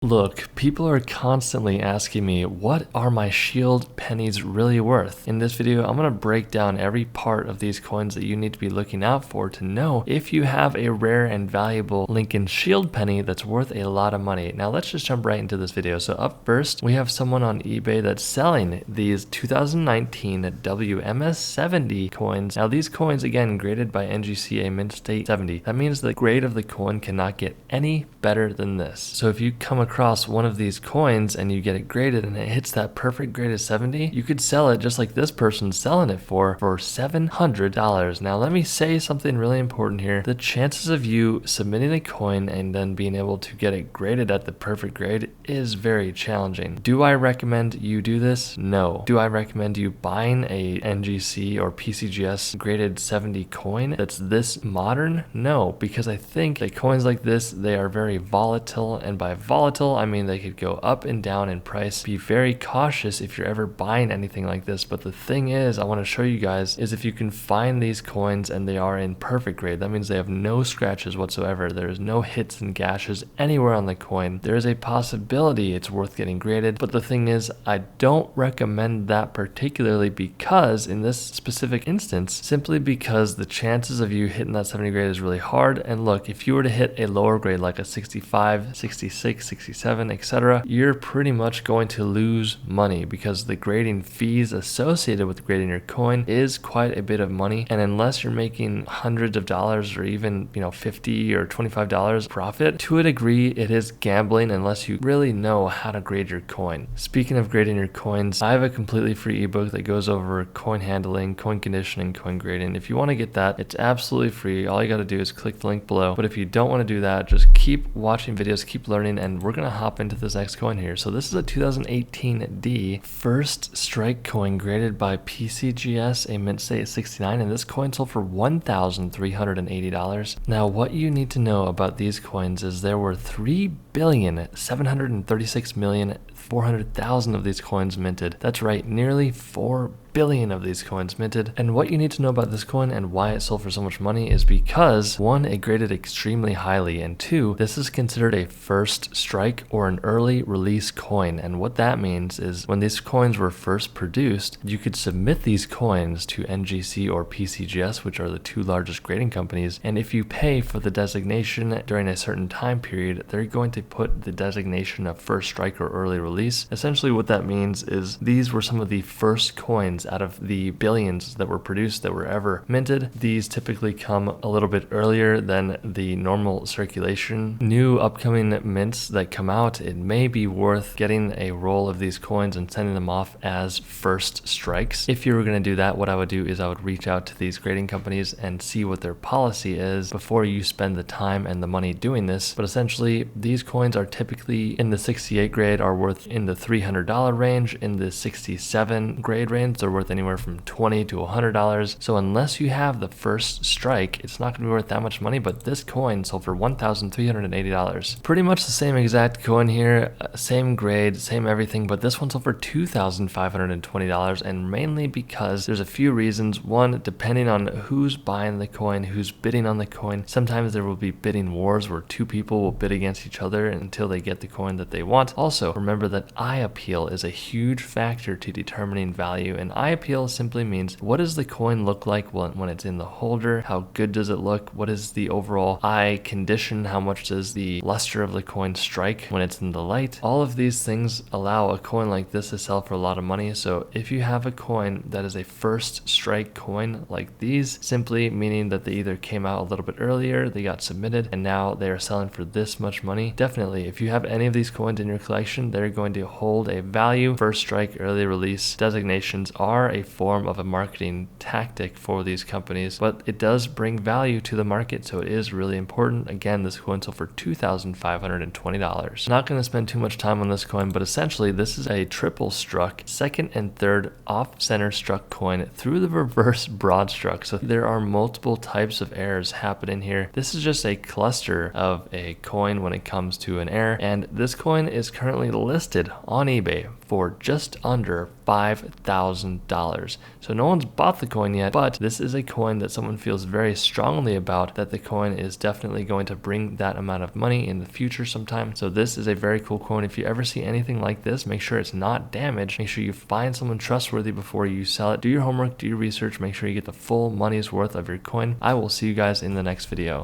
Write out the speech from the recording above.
Look, people are constantly asking me, what are my shield pennies really worth? In this video, I'm going to break down every part of these coins that you need to be looking out for to know if you have a rare and valuable Lincoln shield penny that's worth a lot of money. Now let's just jump right into this video. So up first, we have someone on eBay that's selling these 2019 WMS70 coins. Now these coins, again, graded by NGCA Mint State 70. That means the grade of the coin cannot get any better than this. So if you come across one of these coins and you get it graded and it hits that perfect grade of 70, you could sell it just like this person's selling it for $700. Now let me say something really important here. The chances of you submitting a coin and then being able to get it graded at the perfect grade is very challenging. Do I recommend you do this? No. Do I recommend you buying a NGC or PCGS graded 70 coin that's this modern? No, because I think that coins like this, they are very volatile, and by volatile I mean they could go up and down in price. Be very cautious if you're ever buying anything like this. But the thing is, I want to show you guys is if you can find these coins and they are in perfect grade, that means they have no scratches whatsoever. There's no hits and gashes anywhere on the coin. There is a possibility it's worth getting graded, but the thing is, I don't recommend that particularly because in this specific instance, simply because the chances of you hitting that 70 grade is really hard. And look, if you were to hit a lower grade like a 65, 66, 67, etc., you're pretty much going to lose money because the grading fees associated with grading your coin is quite a bit of money. And unless you're making hundreds of dollars or even, $50 or $25 profit, to a degree, it is gambling unless you really know how to grade your coin. Speaking of grading your coins, I have a completely free ebook that goes over coin handling, coin conditioning, coin grading. If you want to get that, it's absolutely free. All you got to do is click the link below. But if you don't want to do that, just keep watching videos, keep learning, and we're going to hop into this next coin here. So this is a 2018D first strike coin graded by PCGS, a Mint State 69, and this coin sold for $1,380. Now what you need to know about these coins is there were 3,736,400,000 of these coins minted. That's right, nearly 4 billion of these coins minted. And what you need to know about this coin and why it sold for so much money is because, one, it graded extremely highly, and two, this is considered a first strike or an early release coin. And what that means is when these coins were first produced, you could submit these coins to NGC or PCGS, which are the two largest grading companies, and if you pay for the designation during a certain time period, they're going to put the designation of first strike or early release. Essentially what that means is these were some of the first coins out of the billions that were produced that were ever minted. These typically come a little bit earlier than the normal circulation. New upcoming mints that come out, it may be worth getting a roll of these coins and sending them off as first strikes. If you were going to do that, what I would do is I would reach out to these grading companies and see what their policy is before you spend the time and the money doing this. But essentially, these coins are typically in the 68 grade are worth in the $300 range. In the 67 grade range, they're worth anywhere from $20 to $100. So unless you have the first strike, it's not going to be worth that much money. But this coin sold for $1,380. Pretty much the same exact coin here, same grade, same everything, but this one sold for $2,520, and mainly because there's a few reasons. One, depending on who's buying the coin, who's bidding on the coin, sometimes there will be bidding wars where two people will bid against each other until they get the coin that they want. Also, remember that eye appeal is a huge factor to determining value, and eye appeal simply means what does the coin look like when it's in the holder? How good does it look? What is the overall eye condition? How much does the luster of the coin strike when it's in the light? All of these things allow a coin like this to sell for a lot of money. So if you have a coin that is a first strike coin like these, simply meaning that they either came out a little bit earlier, they got submitted, and now they are selling for this much money, definitely if you have any of these coins in your collection, they're going to hold a value. First strike, early release designations are a form of a marketing tactic for these companies, but it does bring value to the market, so it is really important. Again, this coin sold for $2,520. Not going to spend too much time on this coin, but essentially this is a triple struck, second and third off-center struck coin through the reverse broad struck. So there are multiple types of errors happening here. This is just a cluster of a coin when it comes to an error, and this coin is currently listed on eBay for just under $5,000. $1,000. So no one's bought the coin yet, but this is a coin that someone feels very strongly about, that the coin is definitely going to bring that amount of money in the future sometime. So this is a very cool coin. If you ever see anything like this, make sure it's not damaged. Make sure you find someone trustworthy before you sell it. Do your homework, do your research, make sure you get the full money's worth of your coin. I will see you guys in the next video.